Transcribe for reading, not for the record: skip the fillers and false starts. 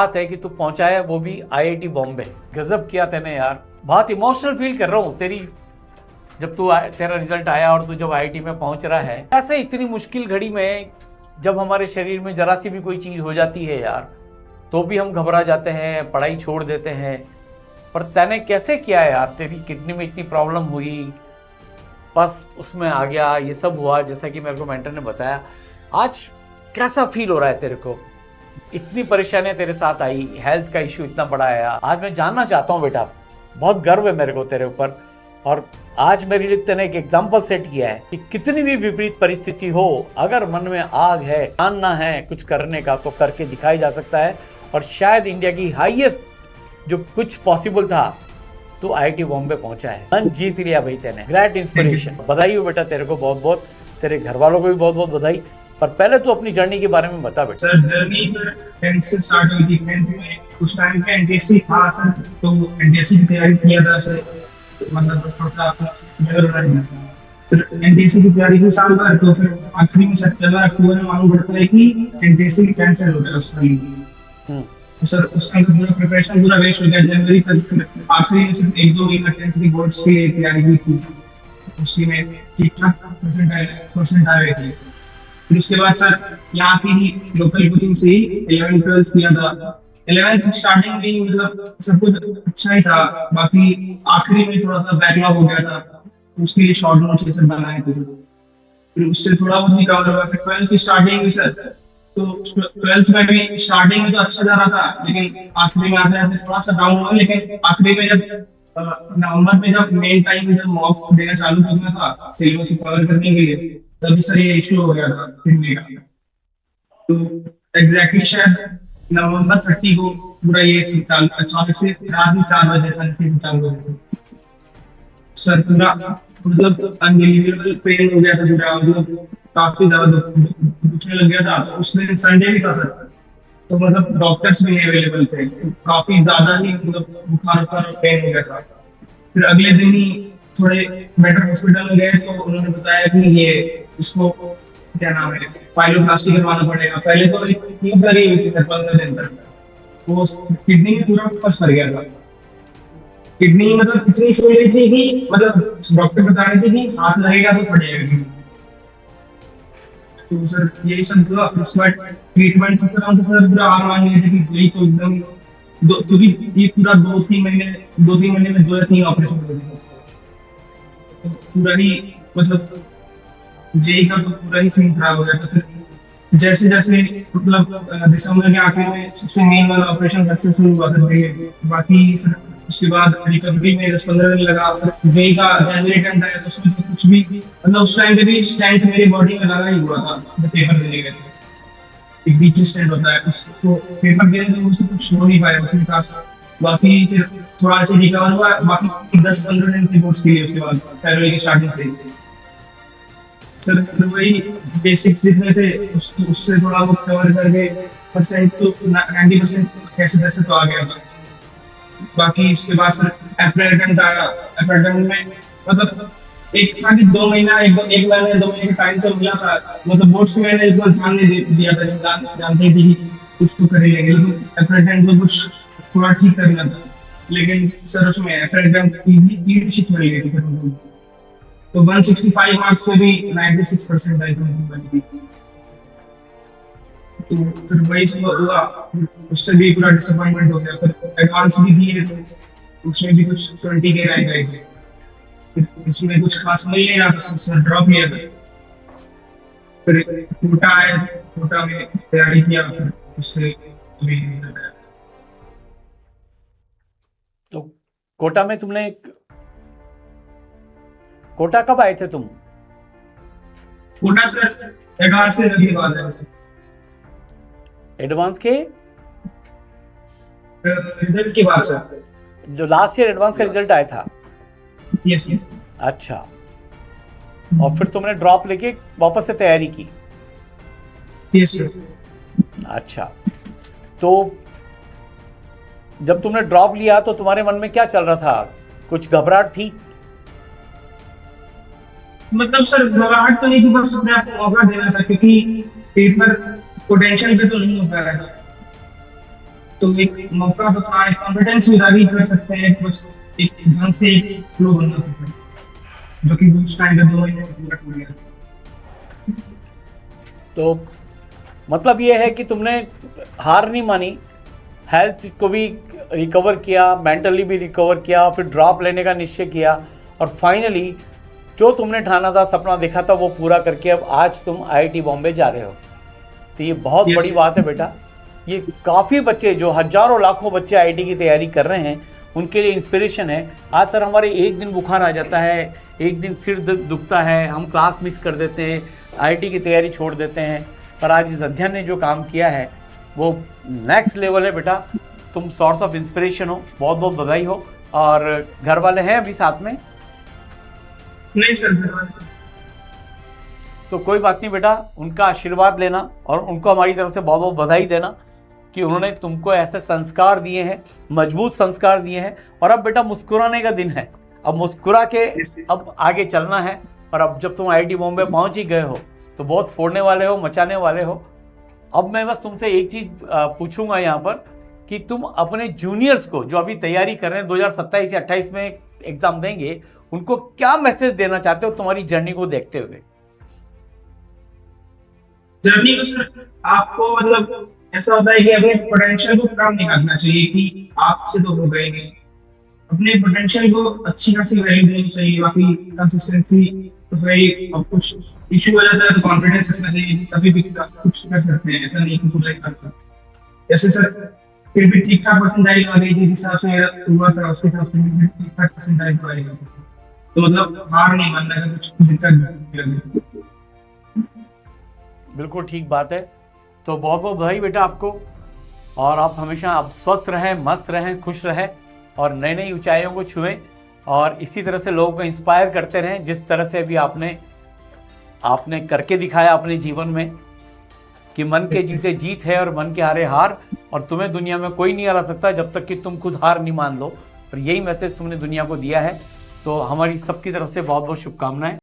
बात है कि तू पहुंचा है वो भी आईआईटी बॉम्बे। गजब किया तूने यार, बहुत इमोशनल फील कर रहा हूँ तेरी जब तेरा रिजल्ट आया और तू जब आईआईटी में पहुंच रहा है। ऐसे इतनी मुश्किल घड़ी में जब हमारे शरीर में जरा सी भी कोई चीज हो जाती है यार, तो भी हम घबरा जाते हैं, पढ़ाई छोड़ देते हैं। पर तैने कैसे किया यार? तेरी किडनी में इतनी प्रॉब्लम हुई, बस उसमें आ गया, ये सब हुआ जैसा कि मेरे को मेंटर ने बताया। आज कैसा फील हो रहा है तेरे को? इतनी परेशानियां तेरे साथ आई, हेल्थ का इश्यू इतना बड़ा आया। आज मैं जानना चाहता हूँ बेटा, बहुत गर्व है मेरे को तेरे ऊपर। और आज मेरे लिए तूने एक एग्जाम्पल सेट किया है कि कितनी भी विपरीत परिस्थिति हो, अगर मन में आग है, जानना है कुछ करने का, तो करके दिखाई जा सकता है। और शायद इंडिया की हाईएस्ट जो कुछ पॉसिबल था, तो आईआईटी बॉम्बे पहुंचा है, मन जीत लिया भाई तेने। ग्रेट इंस्पिरेशन, बधाई हो बेटा तेरे को बहुत बहुत, तेरे घर वालों को भी बहुत बहुत बधाई। पर पहले तो अपनी जर्नी के बारे में बता बेटा। सर जर्नी सर 10th से स्टार्ट हुई थी। 10th में उस टाइम पे एनटीएससी था सर, तो एनटीएससी की तैयारी किया था सर, मतलब थोड़ा सा लेवल बढ़ाना। फिर एनटीएससी की तैयारी की साल भर, तो फिर आखिरी में सितंबर अक्टूबर में मालूम पड़ता है कि एनटीएससी कैंसिल हो गया उस टाइम। सर उस टाइम पूरा प्रिपरेशन पूरा वेस्ट हो गया। जनवरी तक आखिरी में सिर्फ 1-2 महीना 10th की बोर्ड्स की तैयारी की थी, उसी में ठीक ठाक परसेंट आए थे। फिर उसके बाद सर यहाँ की ही लोकल कोचिंग से ही 11th 12th किया था। 11th स्टार्टिंग में ही मतलब सब कुछ अच्छा ही था, बाकी आखिरी में थोड़ा सा बैकलॉग हो गया था, उसके लिए शॉर्ट नोट्स ये सब बनाए थे। फिर उससे थोड़ा बहुत रिकवर हुआ। फिर 12th की स्टार्टिंग में सर, तो 12th में भी स्टार्टिंग में तो अच्छा जा रहा था, लेकिन आखिरी में आते आते थोड़ा सा डाउन हुआ। लेकिन आखिरी में जब नवंबर में जब मेन टाइम में जब मॉक देना चालू करना था सिलेबस कवर करने के लिए, तभी सर ये इश्यू हो गया था हिंदी का। तो एग्जैक्टली शायद नवंबर 30 को पूरा ये अचानक से रात में 4 बजे अचानक से चालू हो गया। सर पूरा मतलब अनबिलीवेबल पेन हो गया था पूरा, मतलब काफी ज्यादा दुखने लग गया था। तो उस दिन संडे भी था सर, तो मतलब डॉक्टर्स भी नहीं अवेलेबल थे, तो काफी ज्यादा ही मतलब बुखार और पेन हो गया था। फिर अगले दिन ही थोड़े बेटर हॉस्पिटल में गए, तो उन्होंने बताया कि ये इसको क्या नाम है, पाइलोप्लास्टी करवाना पड़ेगा। पहले तो एक ट्यूब लगी हुई थी 15 दिन तक, वो किडनी में पूरा फंस कर गया था। किडनी मतलब इतनी फूल गई थी कि मतलब डॉक्टर बता रहे थे कि हाथ लगेगा तो फट जाएगा। तो सर यही सब हुआ। फिर उसके बाद ट्रीटमेंट तो हम तो पूरा हार मान गए थे कि यही तो एकदम क्योंकि ये पूरा 2-3 महीने में 2 या 3 ऑपरेशन हो गए, तो पूरा ही मतलब जेई का तो पूरा ही सीन खराब हो गया था। फिर जैसे जैसे मतलब दिसंबर के आखिर में सबसे मेन वाला ऑपरेशन सक्सेसफुल हुआ था। बाकी फिर उसके बाद रिकवरी में 10-15 दिन लगा। जेई का जनवरी टेंथ आया, तो उसमें तो कुछ भी मतलब उस टाइम पे भी स्टेंट मेरी बॉडी में लगा ही हुआ था जब पेपर देने गए थे। एक बीच स्टेंट होता है, उसको पेपर देने से मुझसे कुछ हो नहीं पाया उसमें खास। बाकी फिर थोड़ा सा रिकवर हुआ, बाकी 10-15 दिन रिपोर्ट्स के लिए उसके बाद फरवरी की स्टार्टिंग से सर वही बेसिक्स जितने थे उससे थोड़ा बहुत कवर करके परसेंट तो 90% कैसे कैसे तो आ गया था। बाकी इसके बाद सर अप्रैल अटेम्प्ट आया। अप्रैल अटेम्प्ट में मतलब एक था कि 2 महीना 1 महीने 2 महीने का टाइम तो मिला था, मतलब बोर्ड्स में मैंने इतना ध्यान नहीं दिया था, जानते थे कि कुछ तो कर ही लेंगे, लेकिन अप्रैल अटेम्प्ट में कुछ थोड़ा ठीक करना था। लेकिन सर उसमें अप्रैल अटेम्प्ट इजी शिफ्ट मिल गई थी सर मुझे, तो 165 मार्क्स से भी 96% आई थी। तो फिर वही सब हुआ, उससे भी पूरा डिसअपॉइंटमेंट हो गया। फिर एडवांस भी दिए, तो उसमें भी कुछ 20 के रैंक आई थी। फिर इसमें कुछ खास मिल नहीं रहा, तो सर ड्रॉप लिया था। फिर कोटा आया, कोटा में तैयारी किया, फिर उससे अभी तो कोटा में कोटा कब आए थे तुम? कोटा सर एडवांस के जरिए बात है, एडवांस के रिजल्ट के बाद सर, जो लास्ट ईयर एडवांस का रिजल्ट आया था। Yes yes. अच्छा, और फिर तुमने ड्रॉप लेके वापस से तैयारी की? Yes sir. अच्छा, तो जब तुमने ड्रॉप लिया तो तुम्हारे मन में क्या चल रहा था? कुछ घबराहट थी? मतलब सर घबराहट तो नहीं थी, बस अपने आप को मौका देना था, क्योंकि पेपर पोटेंशियल पे तो नहीं हो पा रहा था। तो एक मौका तो था, एक कॉन्फिडेंस भी दावी कर सकते हैं, बस एक ढंग से एक फ्लो बनना था सर, जो कि उस टाइम पे 2 महीने में पूरा टूट गया। तो मतलब ये है कि तुमने हार नहीं मानी, हेल्थ को भी रिकवर किया, मेंटली भी रिकवर किया, फिर ड्रॉप लेने का निश्चय किया और फाइनली जो तुमने ठाना था, सपना देखा था, वो पूरा करके अब आज तुम आईआईटी बॉम्बे जा रहे हो। तो ये बहुत Yes. बड़ी बात है बेटा। ये काफ़ी बच्चे, जो हजारों लाखों बच्चे आईआईटी की तैयारी कर रहे हैं, उनके लिए इंस्पिरेशन है। आज सर हमारे एक दिन बुखार आ जाता है, एक दिन सिर दुखता है, हम क्लास मिस कर देते हैं, आईआईटी की तैयारी छोड़ देते हैं, पर आज इस अध्ययन ने जो काम किया है वो नेक्स्ट लेवल है बेटा। तुम सोर्स ऑफ इंस्पिरेशन हो, बहुत बहुत बधाई हो। और घर वाले हैं अभी साथ में? नहीं सर, तो कोई बात नहीं बेटा, उनका आशीर्वाद लेना और उनको हमारी तरफ से बहुत बहुत बधाई देना कि उन्होंने तुमको ऐसे संस्कार दिए हैं, मजबूत संस्कार दिए हैं। और अब बेटा मुस्कुराने का दिन है, अब मुस्कुरा के अब आगे चलना है। और अब जब तुम आईआईटी बॉम्बे पहुंच ही गए हो तो बहुत फोड़ने वाले हो, मचाने वाले हो। अब मैं बस तुमसे एक चीज़ पूछूंगा यहाँ पर कि तुम अपने जूनियर्स को, जो अभी तैयारी कर रहे हैं, 2027 या 28 में एग्जाम देंगे, उनको क्या मैसेज देना चाहते हो तुम्हारी जर्नी को देखते हुए? जर्नी को सर आपको मतलब ऐसा होता है कि अपने पोटेंशियल को कम नहीं करना चाहिए कि आपसे तो हो गए नहीं, अपने पोटेंशियल को अच्छी खासी वैल्यू देनी चाहिए। बाकी कंसिस्टेंसी तो भाई, अब कुछ इशू हो जाता है तो कॉन्फिडेंस रखना चाहिए कि कभी भी कुछ कर सकते हैं, ऐसा नहीं कि पूरा ही करना। जैसे सर फिर भी ठीक ठाक परसेंटाइल आ गई थी, जिस हिसाब से मेरा हुआ था उसके हिसाब से भी ठीक ठाक परसेंटाइल तो आएगा। तो मतलब हार नहीं मानना है, कुछ दिक्कत लगे। बिल्कुल ठीक बात है। तो बहुत बहुत बधाई बेटा आपको, और आप हमेशा आप स्वस्थ रहें, मस्त रहें, खुश रहें और नई नई ऊंचाइयों को छुएं और इसी तरह से लोगों को इंस्पायर करते रहें, जिस तरह से अभी आपने करके दिखाया अपने जीवन में कि मन के जीते जीत है और मन के हारे हार, और तुम्हें दुनिया में कोई नहीं हरा सकता जब तक कि तुम खुद हार नहीं मान लो। और यही मैसेज तुमने दुनिया को दिया है। तो हमारी सबकी तरफ से बहुत बहुत शुभकामनाएं।